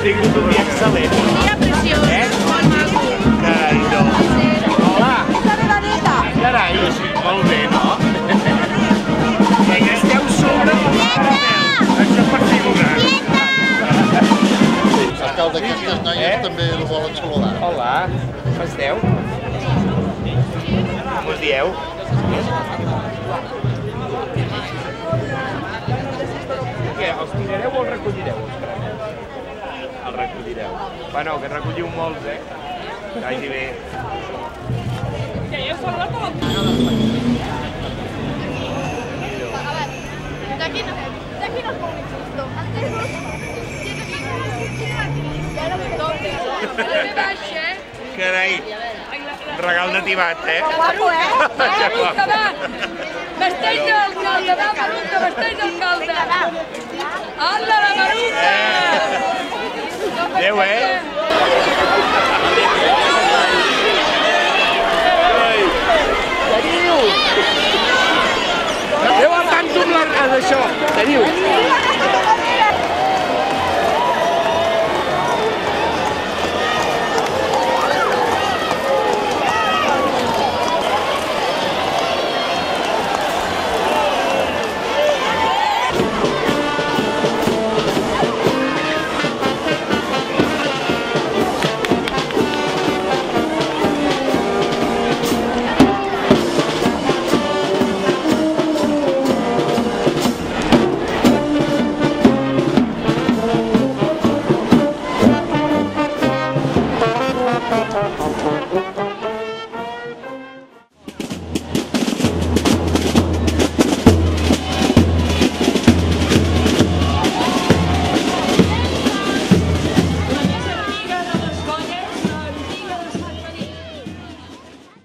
tingut un dia excel·lent. Un dia preciós, molt maco. Carai, no. Hola. Carai, molt bé, no? Vinga, esteu sobre la caramel. Això per figurar. El cap d'aquestes noies també el volen saludar. Hola, com esteu? Com us dieu? Què, els tirareu o els recollireu? Els recollireu. Bueno, que recolliu molts, eh? Que vagi bé. D'aquí no es mou ni justo. Carai, regal de tibat, eh? Guapo, eh? Maruta, va! Vesteix d'alcalde, va, Maruta, vesteix d'alcalde! Hala, la Maruta! Adéu, eh? Teniu! Adéu, amb tanto amb això! Teniu!